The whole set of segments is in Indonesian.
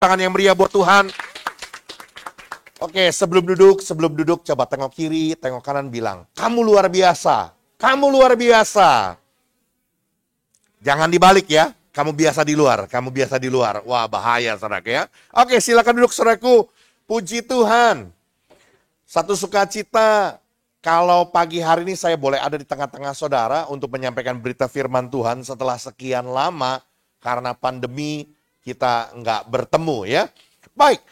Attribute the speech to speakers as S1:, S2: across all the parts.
S1: tangan yang meriah buat Tuhan. Oke, sebelum duduk, coba tengok kiri, tengok kanan, bilang, kamu luar biasa, kamu luar biasa. Jangan dibalik ya, kamu biasa di luar, kamu biasa di luar. Wah, bahaya saudara ya. Oke, silakan duduk saudaraku. Puji Tuhan. Satu sukacita kalau pagi hari ini saya boleh ada di tengah-tengah saudara untuk menyampaikan berita firman Tuhan setelah sekian lama karena pandemi kita nggak bertemu ya. Baik,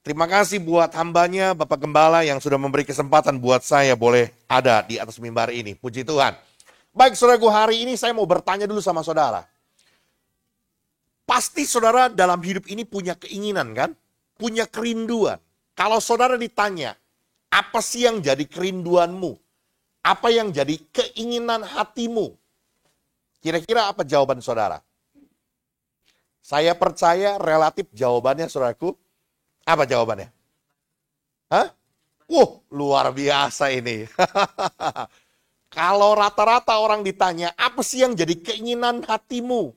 S1: terima kasih buat hambanya Bapak Gembala yang sudah memberi kesempatan buat saya boleh ada di atas mimbar ini. Puji Tuhan. Baik saudaraku, hari ini saya mau bertanya dulu sama saudara. Pasti saudara dalam hidup ini punya keinginan kan? Punya kerinduan. Kalau saudara ditanya, apa sih yang jadi kerinduanmu? Apa yang jadi keinginan hatimu? Kira-kira apa jawaban saudara? Saya percaya relatif jawabannya saudaraku. Apa jawabannya? Hah? Luar biasa ini. Kalau rata-rata orang ditanya, apa sih yang jadi keinginan hatimu?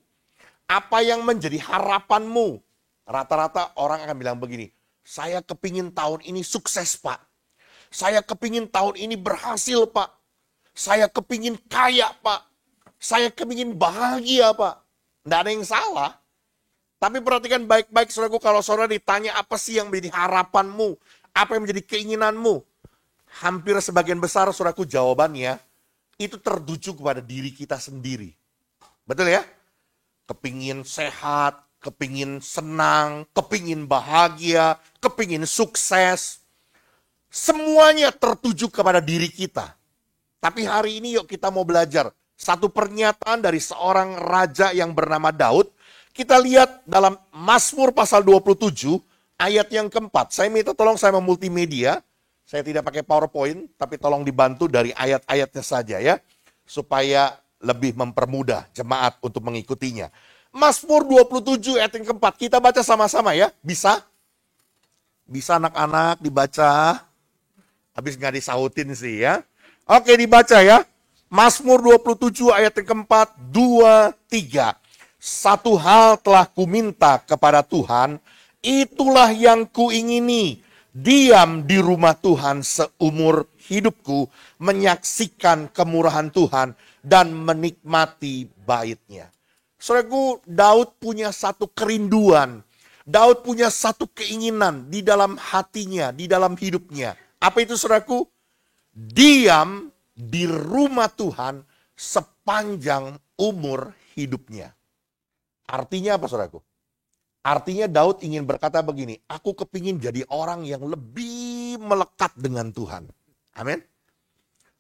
S1: Apa yang menjadi harapanmu? Rata-rata orang akan bilang begini, saya kepingin tahun ini sukses Pak. Saya kepingin tahun ini berhasil Pak. Saya kepingin kaya Pak. Saya kepingin bahagia Pak. Nggak ada yang salah. Tapi perhatikan baik-baik saudaraku, kalau saudara ditanya apa sih yang menjadi harapanmu? Apa yang menjadi keinginanmu? Hampir sebagian besar saudaraku jawabannya, itu tertuju kepada diri kita sendiri. Betul ya? Kepingin sehat, kepingin senang, kepingin bahagia, kepingin sukses. Semuanya tertuju kepada diri kita. Tapi hari ini yuk kita mau belajar satu pernyataan dari seorang raja yang bernama Daud. Kita lihat dalam Mazmur pasal 27 ayat yang keempat. Saya minta tolong saya memultimedia. Saya tidak pakai PowerPoint, tapi tolong dibantu dari ayat-ayatnya saja ya. Supaya lebih mempermudah jemaat untuk mengikutinya. Mazmur 27 ayat yang keempat. Kita baca sama-sama ya. Bisa? Bisa anak-anak dibaca. Habis nggak disautin sih ya. Oke, dibaca ya. Mazmur 27 ayat yang keempat. 2, 3. Satu hal telah kuminta kepada Tuhan. Itulah yang kuingini. Diam di rumah Tuhan seumur hidupku, menyaksikan kemurahan Tuhan dan menikmati bait-Nya. Saudaraku, Daud punya satu kerinduan. Daud punya satu keinginan di dalam hatinya, di dalam hidupnya. Apa itu saudaraku? Diam di rumah Tuhan sepanjang umur hidupnya. Artinya apa saudaraku? Artinya Daud ingin berkata begini, aku kepingin jadi orang yang lebih melekat dengan Tuhan. Amin.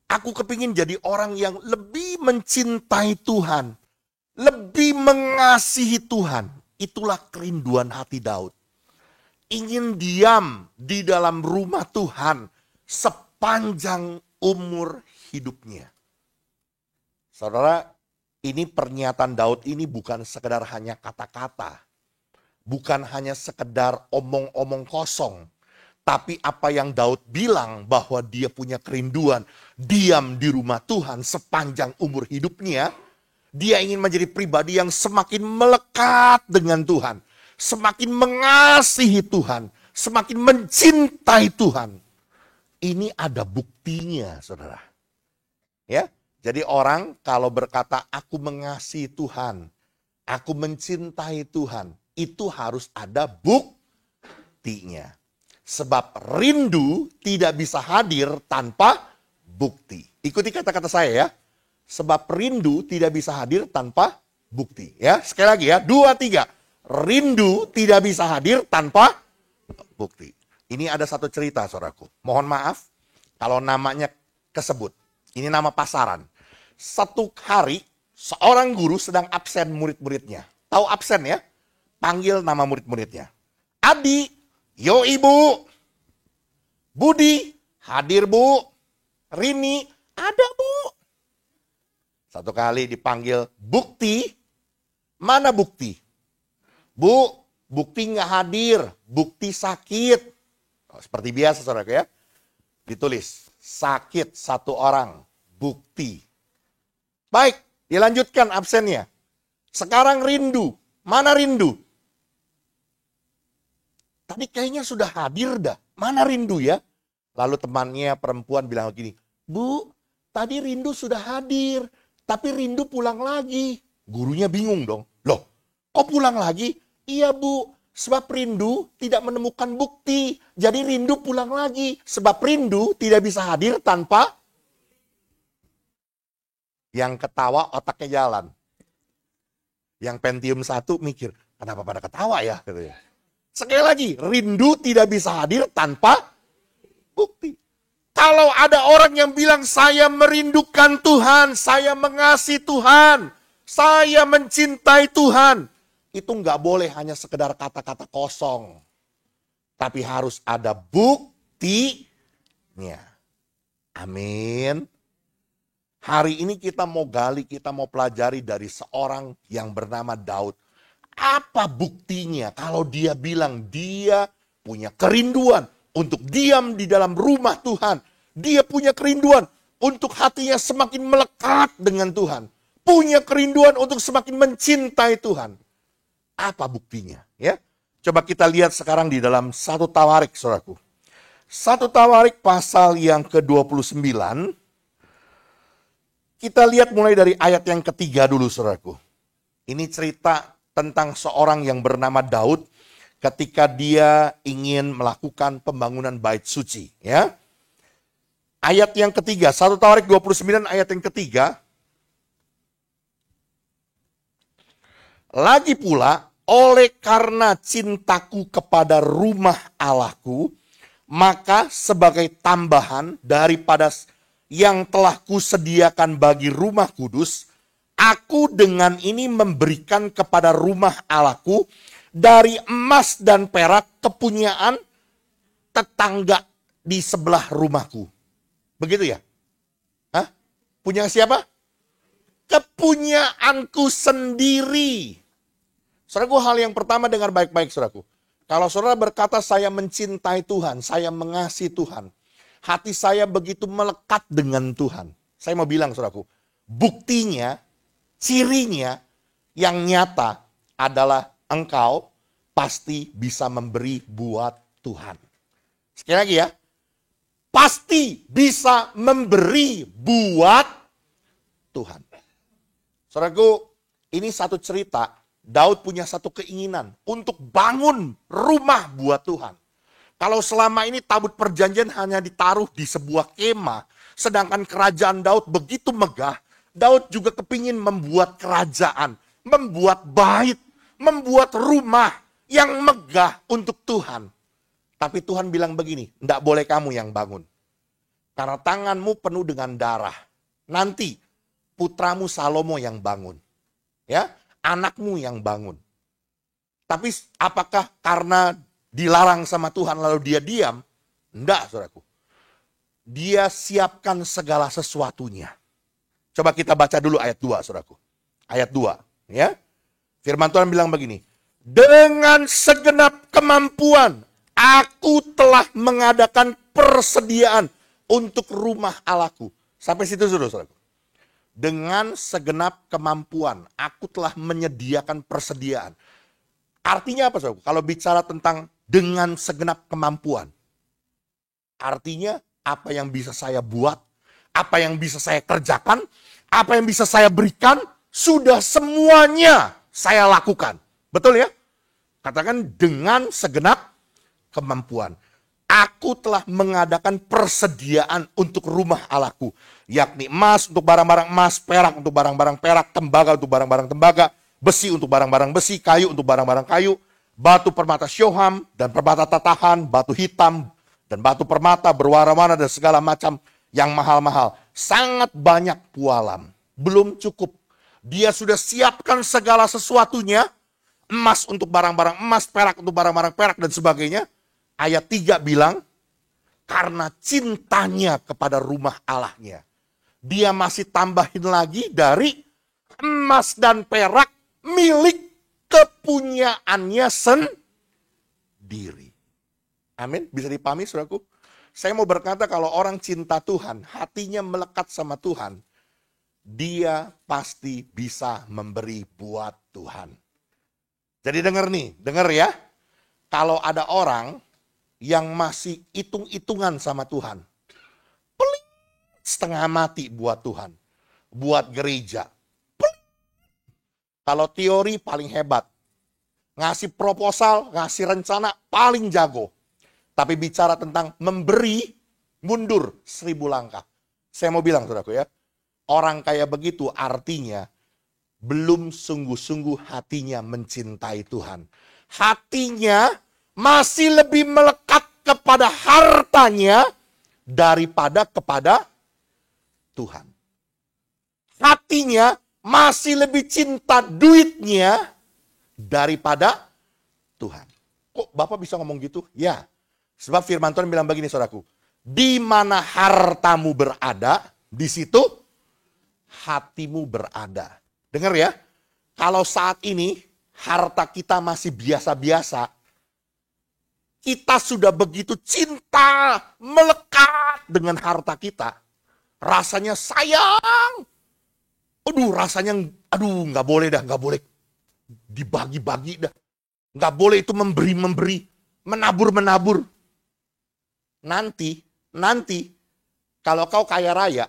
S1: Aku kepingin jadi orang yang lebih mencintai Tuhan. Lebih mengasihi Tuhan. Itulah kerinduan hati Daud. Ingin diam di dalam rumah Tuhan sepanjang umur hidupnya. Saudara, ini pernyataan Daud ini bukan sekedar hanya kata-kata. Bukan hanya sekedar omong-omong kosong. Tapi apa yang Daud bilang bahwa dia punya kerinduan. Diam di rumah Tuhan sepanjang umur hidupnya. Dia ingin menjadi pribadi yang semakin melekat dengan Tuhan. Semakin mengasihi Tuhan. Semakin mencintai Tuhan. Ini ada buktinya saudara. Ya, jadi orang kalau berkata aku mengasihi Tuhan. Aku mencintai Tuhan. Itu harus ada buktinya. Sebab rindu tidak bisa hadir tanpa bukti. Ikuti kata-kata saya ya. Sebab rindu tidak bisa hadir tanpa bukti. Ya, sekali lagi ya. 2, 3. Rindu tidak bisa hadir tanpa bukti. Ini ada satu cerita saudaraku. Mohon maaf kalau namanya kesebut. Ini nama pasaran. Satu hari seorang guru sedang absen murid-muridnya. Tahu absen ya? Panggil nama murid-muridnya. Adi, yo ibu. Budi, hadir bu. Rini, ada bu. Satu kali dipanggil bukti. Mana bukti? Bu, bukti nggak hadir. Bukti sakit. Seperti biasa saudara ya. Ditulis, sakit satu orang. Bukti. Baik, dilanjutkan absennya. Sekarang rindu. Mana rindu? tadi kayaknya sudah hadir dah. Mana rindu ya? Lalu temannya perempuan bilang begini, Bu, tadi rindu sudah hadir, tapi rindu pulang lagi. Gurunya bingung dong. Loh, kok pulang lagi? Iya Bu, sebab rindu tidak menemukan bukti. Jadi rindu pulang lagi. Sebab rindu tidak bisa hadir tanpa yang ketawa otaknya jalan. Yang Pentium 1 mikir, kenapa pada ketawa ya? Sekali lagi, rindu tidak bisa hadir tanpa bukti. Kalau ada orang yang bilang saya merindukan Tuhan, saya mengasihi Tuhan, saya mencintai Tuhan, itu nggak boleh hanya sekedar kata-kata kosong. Tapi harus ada buktinya. Amin. Hari ini kita mau gali, kita mau pelajari dari seorang yang bernama Daud. Apa buktinya kalau dia bilang dia punya kerinduan untuk diam di dalam rumah Tuhan. Dia punya kerinduan untuk hatinya semakin melekat dengan Tuhan. Punya kerinduan untuk semakin mencintai Tuhan. Apa buktinya? Ya, coba kita lihat sekarang di dalam 1 Tawarik, saudaraku. 1 Tawarik pasal yang ke-29. Kita lihat mulai dari ayat yang ketiga dulu, saudaraku. Ini cerita tentang seorang yang bernama Daud ketika dia ingin melakukan pembangunan bait suci. Ya. Ayat yang ketiga, 1 Tawarik 29 ayat yang ketiga. Lagi pula, oleh karena cintaku kepada rumah Allahku, maka sebagai tambahan daripada yang telah kusediakan bagi rumah kudus, aku dengan ini memberikan kepada rumah Allahku dari emas dan perak kepunyaan tetangga di sebelah rumahku. Begitu ya? Hah? Punya siapa? Kepunyaanku sendiri. Saudaraku, hal yang pertama dengar baik-baik, saudaraku. Kalau saudara berkata saya mencintai Tuhan, saya mengasihi Tuhan, hati saya begitu melekat dengan Tuhan. Saya mau bilang, saudaraku, buktinya, cirinya yang nyata adalah engkau pasti bisa memberi buat Tuhan. Sekali lagi ya, pasti bisa memberi buat Tuhan. Saudaraku, ini satu cerita. Daud punya satu keinginan untuk bangun rumah buat Tuhan. Kalau selama ini tabut perjanjian hanya ditaruh di sebuah kemah, sedangkan kerajaan Daud begitu megah, Daud juga kepingin membuat kerajaan, membuat bait, membuat rumah yang megah untuk Tuhan. Tapi Tuhan bilang begini, enggak boleh kamu yang bangun. Karena tanganmu penuh dengan darah. Nanti putramu Salomo yang bangun. Ya, anakmu yang bangun. Tapi apakah karena dilarang sama Tuhan lalu dia diam? Enggak, saudaraku. Dia siapkan segala sesuatunya. Coba kita baca dulu ayat 2, saudaraku. Ayat 2, ya. Firman Tuhan bilang begini. Dengan segenap kemampuan, aku telah mengadakan persediaan untuk rumah Allahku. Sampai situ, saudaraku. Dengan segenap kemampuan, aku telah menyediakan persediaan. Artinya apa, saudara? Kalau bicara tentang dengan segenap kemampuan, artinya apa yang bisa saya buat, apa yang bisa saya kerjakan, apa yang bisa saya berikan, sudah semuanya saya lakukan. Betul ya? Katakan dengan segenap kemampuan. Aku telah mengadakan persediaan untuk rumah Allahku. Yakni emas untuk barang-barang emas, perak untuk barang-barang perak, tembaga untuk barang-barang tembaga, besi untuk barang-barang besi, kayu untuk barang-barang kayu, batu permata syoham dan permata tatahan, batu hitam dan batu permata berwarna-warna dan segala macam yang mahal-mahal. Sangat banyak pualam. Belum cukup. Dia sudah siapkan segala sesuatunya. Emas untuk barang-barang emas, perak untuk barang-barang perak dan sebagainya. Ayat 3 bilang, karena cintanya kepada rumah Allahnya. Dia masih tambahin lagi dari emas dan perak milik kepunyaannya sendiri. Amin, bisa dipahami saudaraku? Saya mau berkata kalau orang cinta Tuhan, hatinya melekat sama Tuhan, dia pasti bisa memberi buat Tuhan. Jadi dengar nih, dengar ya. kalau ada orang yang masih hitung-hitungan sama Tuhan. Pelit setengah mati buat Tuhan. Buat gereja. Pelit. Kalau teori paling hebat. Ngasih proposal, ngasih rencana paling jago. Tapi bicara tentang memberi, mundur 1000 langkah. Saya mau bilang saudaraku ya. Orang kayak begitu artinya belum sungguh-sungguh hatinya mencintai Tuhan. Hatinya masih lebih melekat kepada hartanya daripada kepada Tuhan. Hatinya masih lebih cinta duitnya daripada Tuhan. Kok Bapak bisa ngomong gitu? Ya, sebab firman Tuhan bilang begini saudaraku. Di mana hartamu berada, di situ hatimu berada. Dengar ya, kalau saat ini harta kita masih biasa-biasa, kita sudah begitu cinta, melekat dengan harta kita. Rasanya sayang. Rasanya, nggak boleh dah, nggak boleh dibagi-bagi dah. Nggak boleh itu memberi-memberi, menabur-menabur. Nanti, kalau kau kaya raya,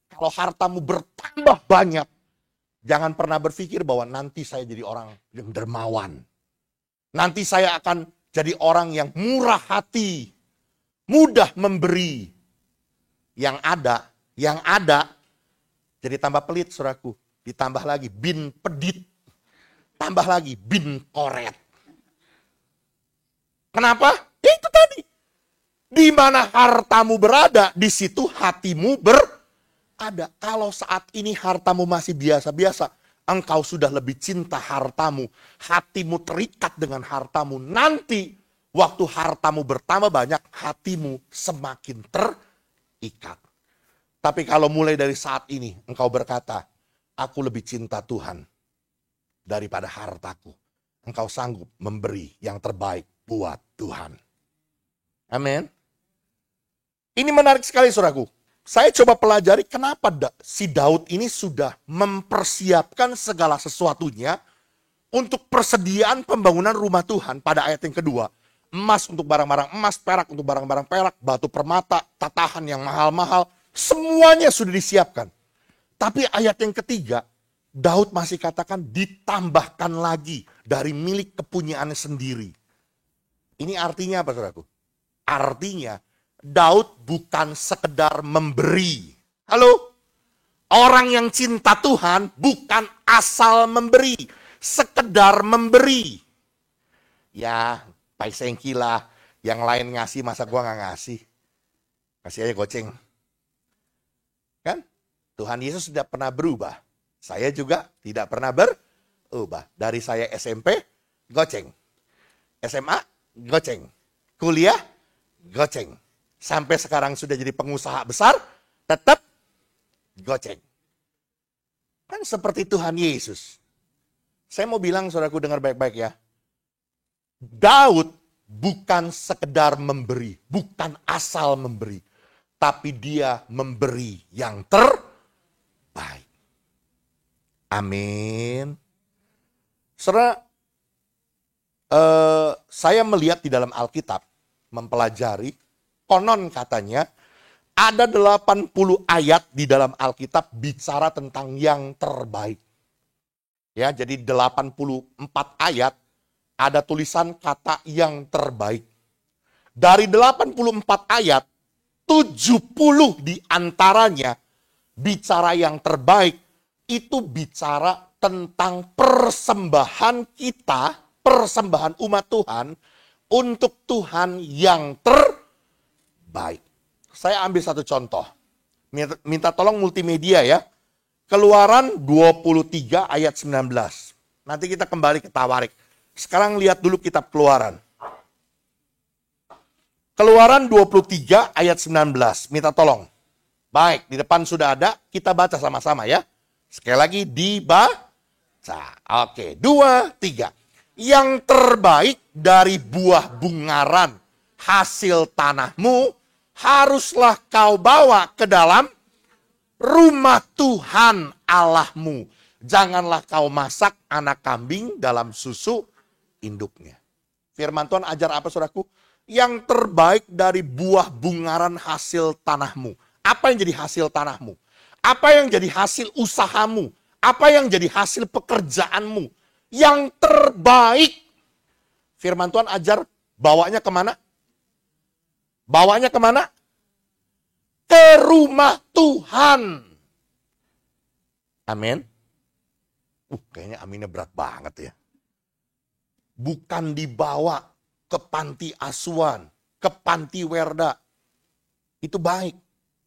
S1: kalau hartamu bertambah banyak, jangan pernah berpikir bahwa nanti saya jadi orang yang dermawan. Nanti saya akan jadi orang yang murah hati, mudah memberi. Yang ada, jadi tambah pelit saudaraku. Ditambah lagi bin pedit. Tambah lagi bin koret. Kenapa? Ya itu tadi. Di mana hartamu berada, di situ hatimu berada. Kalau saat ini hartamu masih biasa-biasa, engkau sudah lebih cinta hartamu. Hatimu terikat dengan hartamu. Nanti, waktu hartamu bertambah banyak, hatimu semakin terikat. Tapi kalau mulai dari saat ini, engkau berkata, aku lebih cinta Tuhan daripada hartaku. Engkau sanggup memberi yang terbaik buat Tuhan. Amin. Ini menarik sekali saudaraku. Saya coba pelajari kenapa si Daud ini sudah mempersiapkan segala sesuatunya untuk persediaan pembangunan rumah Tuhan pada ayat yang kedua. Emas untuk barang-barang emas, perak untuk barang-barang perak, batu permata, tatahan yang mahal-mahal, semuanya sudah disiapkan. Tapi ayat yang ketiga, Daud masih katakan ditambahkan lagi dari milik kepunyaannya sendiri. Ini artinya apa saudaraku? Artinya Daud bukan sekedar memberi. Halo? Orang yang cinta Tuhan bukan asal memberi. Sekedar memberi. Ya, paisengkilah. Yang lain ngasih, masa gua gak ngasih? Kasih aja goceng. Kan? Tuhan Yesus tidak pernah berubah. Saya juga tidak pernah berubah. Dari saya SMP, goceng. SMA, goceng. Kuliah, goceng. Sampai sekarang sudah jadi pengusaha besar, tetap goceng. Kan seperti Tuhan Yesus. Saya mau bilang, saudaraku dengar baik-baik ya. Daud bukan sekedar memberi, bukan asal memberi. Tapi dia memberi yang terbaik. Amin. Saudara, saya melihat di dalam Alkitab, mempelajari, konon katanya, ada 80 ayat di dalam Alkitab bicara tentang yang terbaik. Ya, jadi 84 ayat ada tulisan kata yang terbaik. Dari 84 ayat, 70 di antaranya bicara yang terbaik. Itu bicara tentang persembahan kita, persembahan umat Tuhan untuk Tuhan yang terbaik. Saya ambil satu contoh. Minta tolong multimedia ya. Keluaran 23 ayat 19. Nanti kita kembali ke Tawarik. Sekarang lihat dulu kitab Keluaran. Keluaran 23 ayat 19. Minta tolong. Baik, di depan sudah ada. Kita baca sama-sama ya. Sekali lagi dibaca. Oke, 2, 3. Yang terbaik dari buah bungaran hasil tanahmu haruslah kau bawa ke dalam rumah Tuhan Allahmu. Janganlah kau masak anak kambing dalam susu induknya. Firman Tuhan ajar apa saudaraku? Yang terbaik dari buah bungaran hasil tanahmu. Apa yang jadi hasil tanahmu? Apa yang jadi hasil usahamu? Apa yang jadi hasil pekerjaanmu? Yang terbaik. Firman Tuhan ajar bawanya kemana? Bawanya kemana? Ke rumah Tuhan. Amin. Kayaknya aminnya berat banget ya. Bukan dibawa ke panti asuhan, ke panti werda. Itu baik.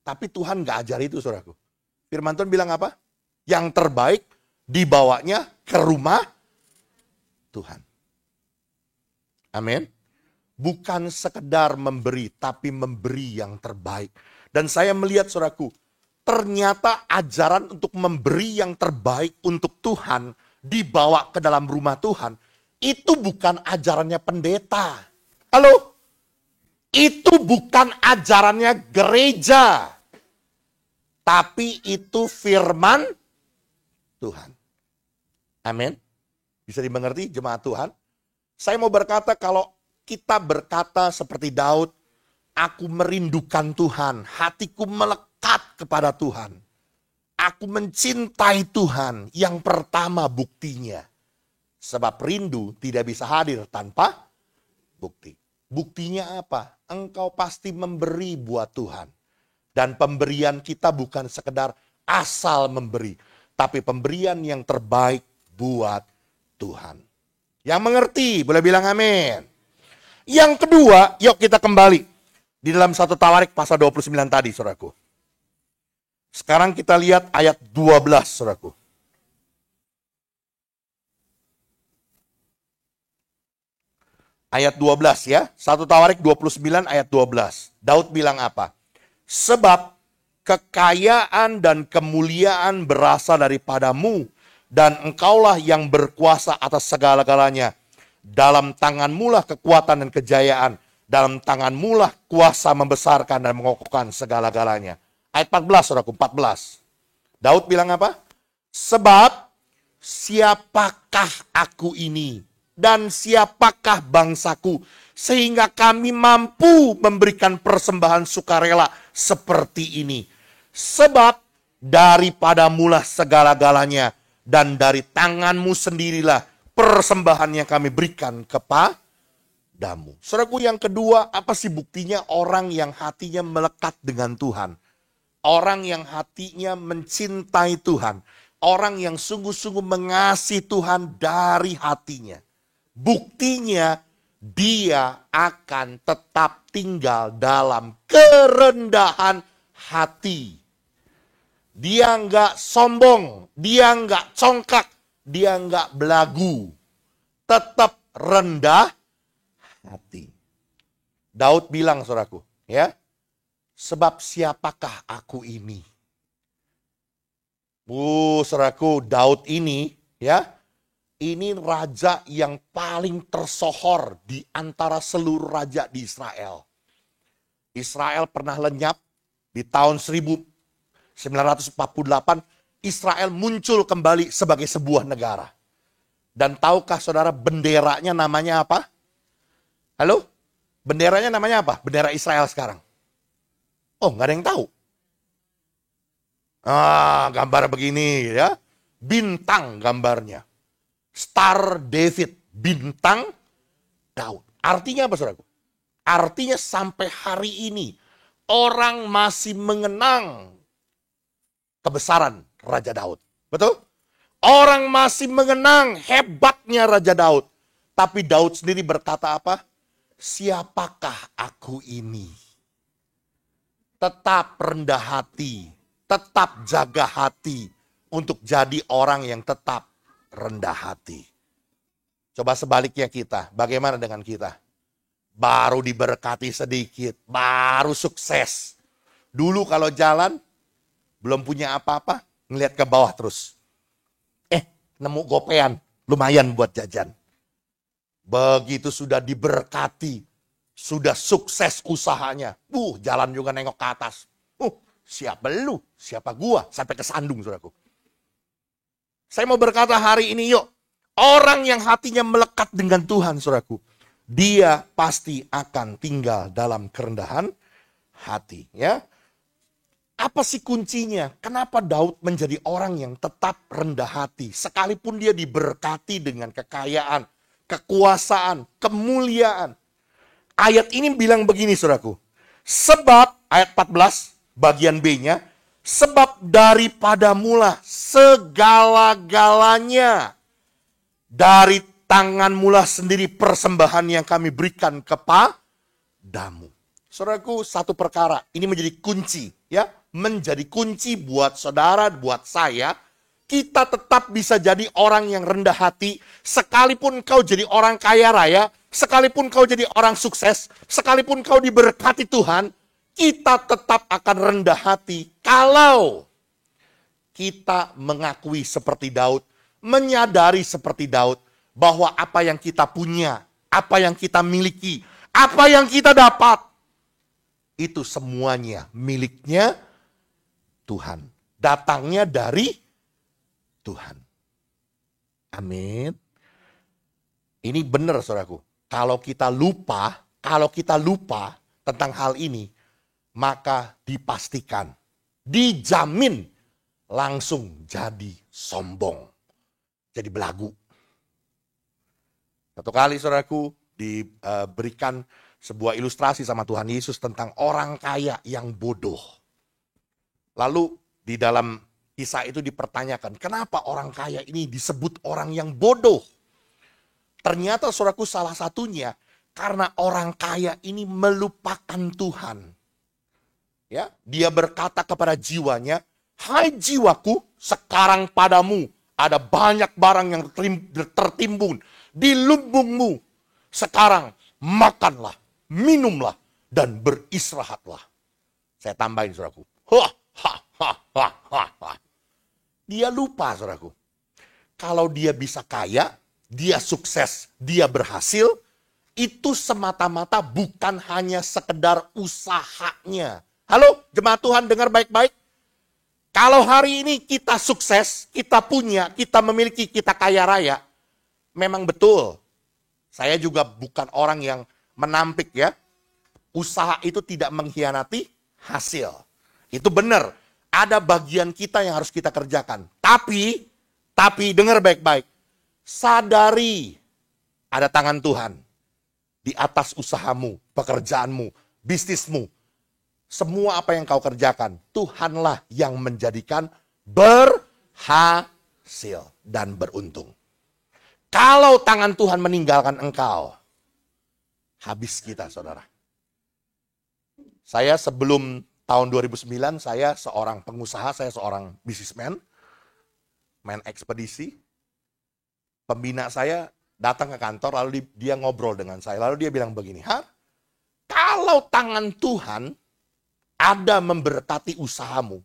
S1: Tapi Tuhan gak ajar itu, saudaraku. Firman Tuhan bilang apa? Yang terbaik dibawanya ke rumah Tuhan. Amin. Bukan sekedar memberi, tapi memberi yang terbaik. Dan saya melihat, saudaraku, ternyata ajaran untuk memberi yang terbaik untuk Tuhan dibawa ke dalam rumah Tuhan. Itu bukan ajarannya pendeta. Halo? Itu bukan ajarannya gereja. Tapi itu firman Tuhan. Amin. Bisa dimengerti jemaat Tuhan? Saya mau berkata kalau kita berkata seperti Daud, aku merindukan Tuhan, hatiku melekat kepada Tuhan. Aku mencintai Tuhan, yang pertama buktinya. Sebab rindu tidak bisa hadir tanpa bukti. Buktinya apa? Engkau pasti memberi buat Tuhan. Dan pemberian kita bukan sekedar asal memberi. Tapi pemberian yang terbaik buat Tuhan. Yang mengerti, boleh bilang amin. Yang kedua, yuk kita kembali. Di dalam 1 Tawarik pasal 29 tadi, saudaraku. Sekarang kita lihat ayat 12, saudaraku. Ayat 12 ya. 1 Tawarik 29 ayat 12. Daud bilang apa? Sebab kekayaan dan kemuliaan berasal daripadamu, dan engkaulah yang berkuasa atas segala-galanya. Dalam tanganmu lah kekuatan dan kejayaan. Dalam tanganmu lah kuasa membesarkan dan mengokohkan segala-galanya. Ayat 14, saudaraku, 14. Daud bilang apa? Sebab siapakah aku ini? Dan siapakah bangsaku, sehingga kami mampu memberikan persembahan sukarela seperti ini. Sebab daripadamulah segala-galanya, dan dari tanganmu sendirilah persembahan yang kami berikan kepadamu. Saudaraku, yang kedua, apa sih buktinya orang yang hatinya melekat dengan Tuhan? Orang yang hatinya mencintai Tuhan. Orang yang sungguh-sungguh mengasihi Tuhan dari hatinya. Buktinya dia akan tetap tinggal dalam kerendahan hati. Dia enggak sombong, dia enggak congkak, dia enggak belagu. Tetap rendah hati. Daud bilang, saudaraku, ya. Sebab siapakah aku ini? Saudaraku, Daud ini, ya. Ini raja yang paling tersohor di antara seluruh raja di Israel. Israel pernah lenyap di tahun 1948. Israel muncul kembali sebagai sebuah negara. Dan tahukah saudara benderanya namanya apa? Halo? Benderanya namanya apa? Bendera Israel sekarang. Oh, nggak ada yang tahu. Gambar begini ya. Bintang gambarnya. Star David, bintang Daud. Artinya apa, saudaraku? Artinya sampai hari ini orang masih mengenang kebesaran Raja Daud. Betul? Orang masih mengenang hebatnya Raja Daud. Tapi Daud sendiri berkata apa? Siapakah aku ini? Tetap rendah hati, tetap jaga hati untuk jadi orang yang tetap rendah hati. Coba sebaliknya kita, bagaimana dengan kita? Baru diberkati sedikit, baru sukses. Dulu kalau jalan, belum punya apa-apa, ngeliat ke bawah terus. Nemu gopean, lumayan buat jajan. Begitu sudah diberkati, sudah sukses usahanya. Jalan juga nengok ke atas. Siapa lu? Siapa gua? Sampai kesandung, saudaraku. Saya mau berkata hari ini, yuk. Orang yang hatinya melekat dengan Tuhan, saudaraku. dia pasti akan tinggal dalam kerendahan hati. Ya, apa sih kuncinya? Kenapa Daud menjadi orang yang tetap rendah hati? Sekalipun dia diberkati dengan kekayaan, kekuasaan, kemuliaan. Ayat ini bilang begini saudaraku. Sebab, ayat 14 bagian B-nya. Sebab daripada mula segala-galanya. Dari tanganmulah sendiri persembahan yang kami berikan kepadamu. Saudaraku, satu perkara. Ini menjadi kunci. Ya, menjadi kunci buat saudara, buat saya. Kita tetap bisa jadi orang yang rendah hati. Sekalipun kau jadi orang kaya raya, sekalipun kau jadi orang sukses, sekalipun kau diberkati Tuhan, kita tetap akan rendah hati kalau kita mengakui seperti Daud, menyadari seperti Daud, bahwa apa yang kita punya, apa yang kita miliki, apa yang kita dapat, itu semuanya miliknya Tuhan. Datangnya dari Tuhan. Amin. Ini benar saudaraku. Kalau kita lupa tentang hal ini, maka dipastikan, dijamin langsung jadi sombong. Jadi belagu. Satu kali saudaraku diberikan sebuah ilustrasi sama Tuhan Yesus tentang orang kaya yang bodoh. Lalu di dalam kisah itu dipertanyakan, kenapa orang kaya ini disebut orang yang bodoh? Ternyata saudaraku salah satunya karena orang kaya ini melupakan Tuhan. Ya, dia berkata kepada jiwanya, hai jiwaku, sekarang padamu ada banyak barang yang tertimbun di lumbungmu. Sekarang makanlah, minumlah, dan beristirahatlah. Saya tambahin saudaraku. Dia lupa saudaraku. Kalau dia bisa kaya, dia sukses, dia berhasil, itu semata-mata bukan hanya sekedar usahanya. Halo, jemaat Tuhan dengar baik-baik. Kalau hari ini kita sukses, kita punya, kita memiliki, kita kaya raya, memang betul. Saya juga bukan orang yang menampik ya. Usaha itu tidak mengkhianati hasil. Itu benar. Ada bagian kita yang harus kita kerjakan. Tapi dengar baik-baik. Sadari ada tangan Tuhan di atas usahamu, pekerjaanmu, bisnismu. Semua apa yang kau kerjakan, Tuhanlah yang menjadikan berhasil dan beruntung. Kalau tangan Tuhan meninggalkan engkau, habis kita saudara. Saya sebelum tahun 2009, saya seorang pengusaha, saya seorang bisnismen, main ekspedisi. Pembina saya datang ke kantor, lalu dia ngobrol dengan saya. Lalu dia bilang begini, kalau tangan Tuhan ada memberkati usahamu,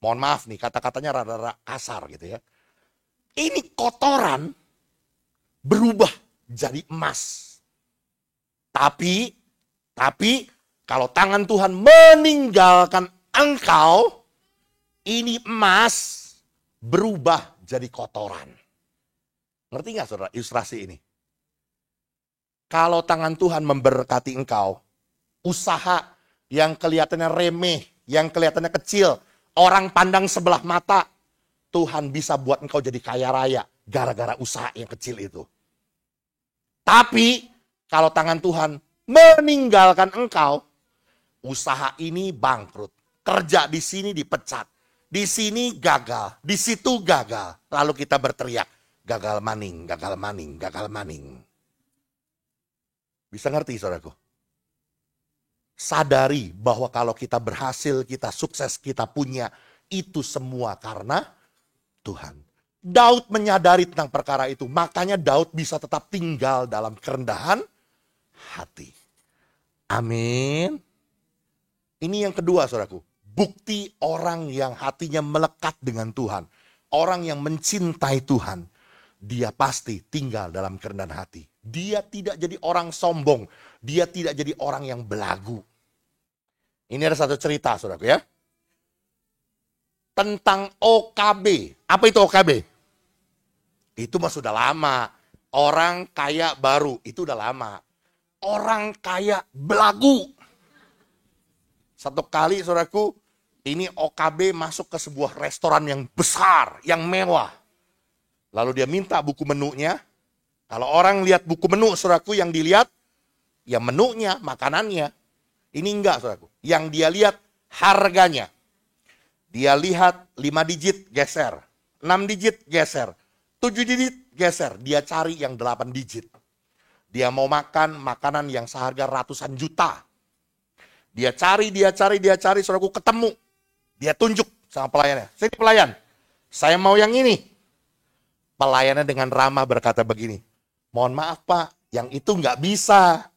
S1: mohon maaf nih, kata-katanya rada-rada kasar gitu ya. Ini kotoran berubah jadi emas. Tapi kalau tangan Tuhan meninggalkan engkau, ini emas berubah jadi kotoran. Ngerti gak saudara ilustrasi ini? Kalau tangan Tuhan memberkati engkau, usaha yang kelihatannya remeh, yang kelihatannya kecil, orang pandang sebelah mata, Tuhan bisa buat engkau jadi kaya raya gara-gara usaha yang kecil itu. Tapi kalau tangan Tuhan meninggalkan engkau, usaha ini bangkrut. Kerja di sini dipecat, di sini gagal, di situ gagal. Lalu kita berteriak, gagal maning, gagal maning, gagal maning. Bisa ngerti saudaraku? Sadari bahwa kalau kita berhasil, kita sukses, kita punya, itu semua karena Tuhan. Daud menyadari tentang perkara itu. Makanya Daud bisa tetap tinggal dalam kerendahan hati. Amin. Ini yang kedua saudaraku. Bukti orang yang hatinya melekat dengan Tuhan. Orang yang mencintai Tuhan. Dia pasti tinggal dalam kerendahan hati. Dia tidak jadi orang sombong. Dia tidak jadi orang yang belagu. Ini ada satu cerita saudaraku ya. Tentang OKB. Apa itu OKB? Itu mah sudah lama. Orang kaya baru, itu udah lama. orang kayak belagu. Satu kali saudaraku, ini OKB masuk ke sebuah restoran yang besar, yang mewah. Lalu dia minta buku menunya. Kalau orang lihat buku menu saudaraku, yang dilihat ya menunya, makanannya. Ini enggak saudaraku. Yang dia lihat harganya. Dia lihat 5 digit geser, 6 digit geser, 7 digit geser. Dia cari yang 8 digit. Dia mau makan makanan yang seharga ratusan juta. Dia cari, saudaraku, ketemu. Dia tunjuk sama pelayannya. Sini pelayan, saya mau yang ini. Pelayannya dengan ramah berkata begini, mohon maaf Pak, yang itu nggak bisa.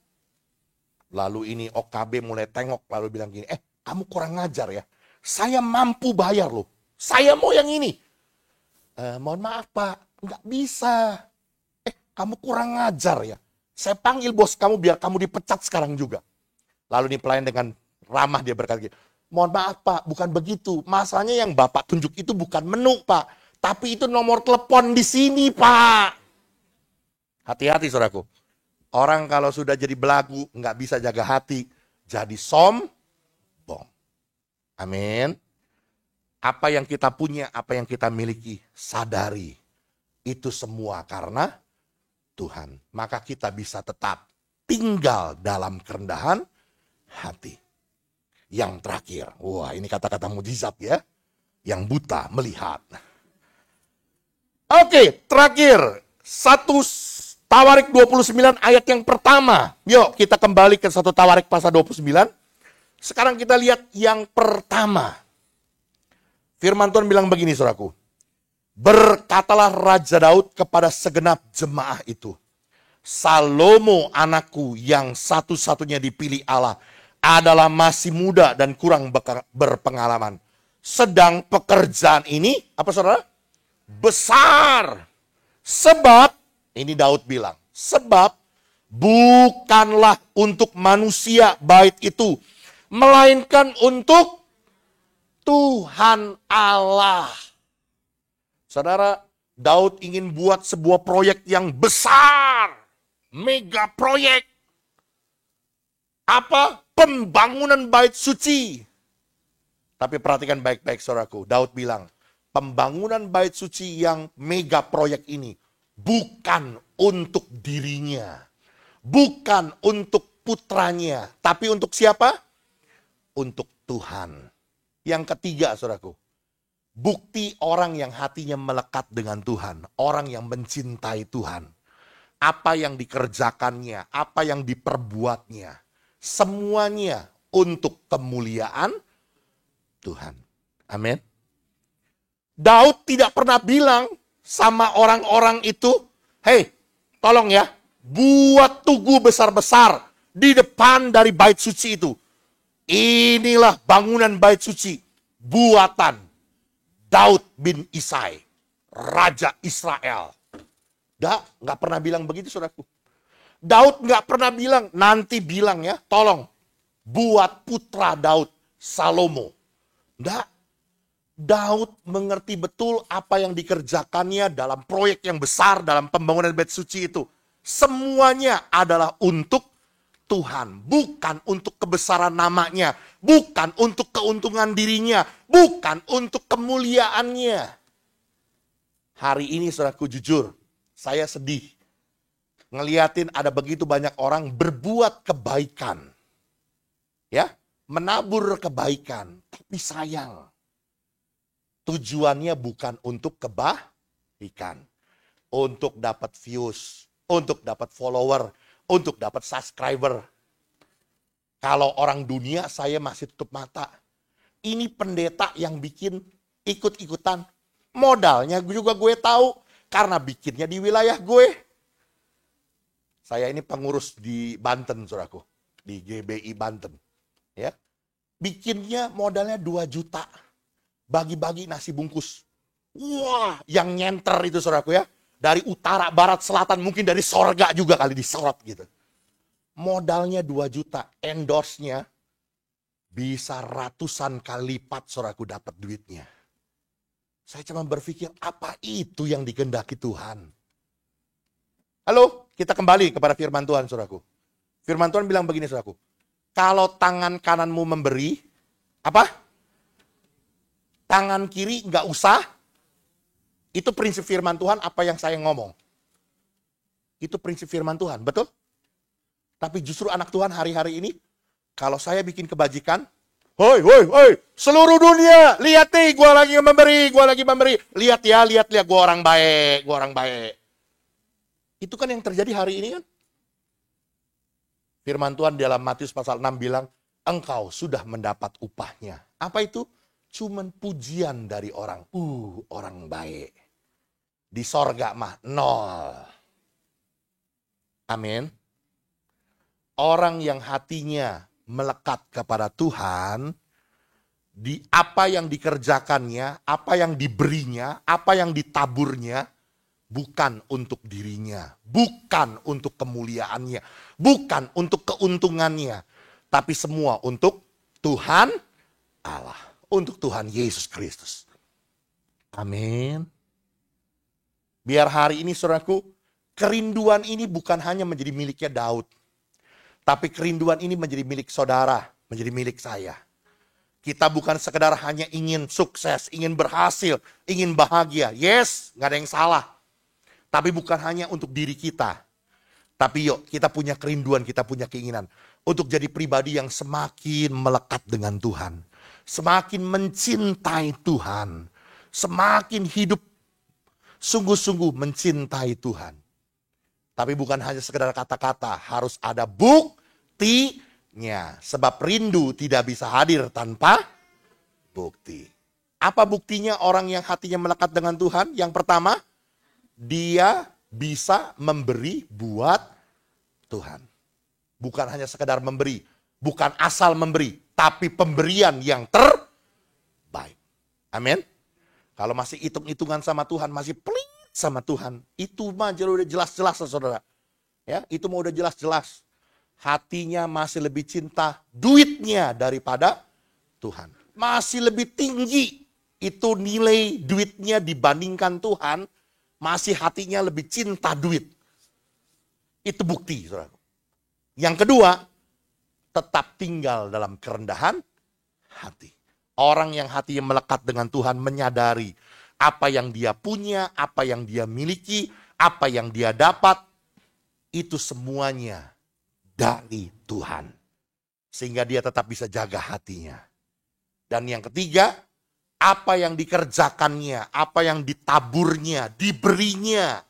S1: Lalu ini OKB mulai tengok, lalu bilang gini, kamu kurang ngajar ya. Saya mampu bayar loh. Saya mau yang ini. Mohon maaf Pak, nggak bisa. Kamu kurang ngajar ya. Saya panggil bos kamu biar kamu dipecat sekarang juga. Lalu ini pelayan dengan ramah dia berkata gini, mohon maaf Pak, bukan begitu. Masalahnya yang Bapak tunjuk itu bukan menu Pak. Tapi itu nomor telepon di sini Pak. Hati-hati saudaraku. Orang kalau sudah jadi belagu, nggak bisa jaga hati. Jadi sombong. Amin. Apa yang kita punya, apa yang kita miliki, sadari. Itu semua karena Tuhan. Maka kita bisa tetap tinggal dalam kerendahan hati. Yang terakhir, wah ini kata-kata mujizat ya. Yang buta melihat. Oke, terakhir. 1 Tawarik 29 ayat yang pertama. Yuk kita kembali ke 1 Tawarik pasal 29. Sekarang kita lihat yang pertama. Firman Tuhan bilang begini saudaraku. Berkatalah Raja Daud kepada segenap jemaah itu. Salomo anakku yang satu-satunya dipilih Allah adalah masih muda dan kurang berpengalaman. Sedang pekerjaan ini, apa saudara? Besar. Sebab, ini Daud bilang, sebab bukanlah untuk manusia bait itu, melainkan untuk Tuhan Allah. Saudara, Daud ingin buat sebuah proyek yang besar. Mega proyek. Apa? Pembangunan bait suci. Tapi perhatikan baik-baik saudaraku. Daud bilang, pembangunan bait suci yang mega proyek ini bukan untuk dirinya. Bukan untuk putranya. Tapi untuk siapa? Untuk Tuhan. Yang ketiga saudaraku. Bukti orang yang hatinya melekat dengan Tuhan. Orang yang mencintai Tuhan. Apa yang dikerjakannya, apa yang diperbuatnya. Semuanya untuk kemuliaan Tuhan. Amin. Daud tidak pernah bilang sama orang-orang itu, hei tolong ya, buat tugu besar-besar di depan dari bait suci itu. Inilah bangunan bait suci buatan Daud bin Isai, Raja Israel. Nggak pernah bilang begitu saudaraku. Daud nggak pernah bilang, nanti bilang ya, tolong buat putra Daud, Salomo. Nggak. Daud mengerti betul apa yang dikerjakannya dalam proyek yang besar, dalam pembangunan bait suci itu. Semuanya adalah untuk Tuhan, bukan untuk kebesaran namanya, bukan untuk keuntungan dirinya, bukan untuk kemuliaannya. Hari ini saudaraku jujur, saya sedih. Ngeliatin ada begitu banyak orang berbuat kebaikan. Ya, menabur kebaikan, tapi sayang. Tujuannya bukan untuk kebaikan. Untuk dapat views, untuk dapat follower, untuk dapat subscriber. Kalau orang dunia saya masih tutup mata. Ini pendeta yang bikin ikut-ikutan. Modalnya juga gue tahu karena bikinnya di wilayah gue. Saya ini pengurus di Banten, saudaraku. Di GBI Banten. Ya. Bikinnya modalnya 2 juta. Bagi-bagi nasi bungkus. Wah, yang nyenter itu saudaraku ya. Dari utara, barat, selatan, mungkin dari sorga juga kali diserot gitu. Modalnya 2 juta, endorse-nya bisa ratusan kali lipat saudaraku dapat duitnya. Saya cuma berpikir, apa itu yang dikehendaki Tuhan? Halo, kita kembali kepada firman Tuhan saudaraku. Firman Tuhan bilang begini, saudaraku. Kalau tangan kananmu memberi, apa? Tangan kiri nggak usah. Itu prinsip firman Tuhan, apa yang saya ngomong. Itu prinsip firman Tuhan, betul? Tapi justru anak Tuhan hari-hari ini, kalau saya bikin kebajikan, hoi, seluruh dunia, lihat nih, gue lagi memberi. Lihat ya, gue orang baik. Itu kan yang terjadi hari ini kan. Firman Tuhan dalam Matius pasal 6 bilang, engkau sudah mendapat upahnya. Apa itu? Cuman pujian dari orang. Orang baik. Di sorga mah, nol. Amin. Orang yang hatinya melekat kepada Tuhan, di apa yang dikerjakannya, apa yang diberinya, apa yang ditaburnya, bukan untuk dirinya, bukan untuk kemuliaannya, bukan untuk keuntungannya, tapi semua untuk Tuhan Allah, untuk Tuhan Yesus Kristus. Amin. Biar hari ini saudaraku, kerinduan ini bukan hanya menjadi miliknya Daud, tapi kerinduan ini menjadi milik saudara, menjadi milik saya. Kita bukan sekedar hanya ingin sukses, ingin berhasil, ingin bahagia. Yes, gak ada yang salah. Tapi bukan hanya untuk diri kita. Tapi yuk, kita punya kerinduan, kita punya keinginan. Untuk jadi pribadi yang semakin melekat dengan Tuhan. Semakin mencintai Tuhan. Semakin hidup sungguh-sungguh mencintai Tuhan. Tapi bukan hanya sekedar kata-kata, harus ada buktinya. Sebab rindu tidak bisa hadir tanpa bukti. Apa buktinya orang yang hatinya melekat dengan Tuhan? Yang pertama, dia bisa memberi buat Tuhan. Bukan hanya sekedar memberi, bukan asal memberi, tapi pemberian yang terbaik. Amin. Kalau masih hitung-hitungan sama Tuhan, masih pelit sama Tuhan, itu mah udah jelas-jelas, saudara. Ya, itu mah udah jelas-jelas. Hatinya masih lebih cinta duitnya daripada Tuhan. Masih lebih tinggi itu nilai duitnya dibandingkan Tuhan. Masih hatinya lebih cinta duit. Itu bukti, saudara. Yang kedua, tetap tinggal dalam kerendahan hati. Orang yang hatinya melekat dengan Tuhan menyadari apa yang dia punya, apa yang dia miliki, apa yang dia dapat, itu semuanya dari Tuhan. Sehingga dia tetap bisa jaga hatinya. Dan yang ketiga, apa yang dikerjakannya, apa yang ditaburnya, diberinya,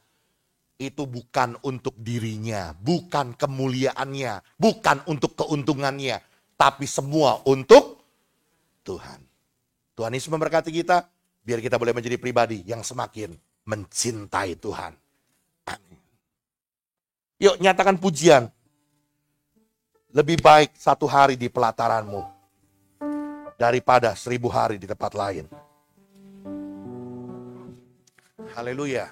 S1: itu bukan untuk dirinya, bukan kemuliaannya, bukan untuk keuntungannya, tapi semua untuk Tuhan. Tuhan Yesus memberkati kita, biar kita boleh menjadi pribadi yang semakin mencintai Tuhan. Amin. Yuk nyatakan pujian. Lebih baik 1 hari di pelataranmu daripada 1000 hari di tempat lain. Haleluya.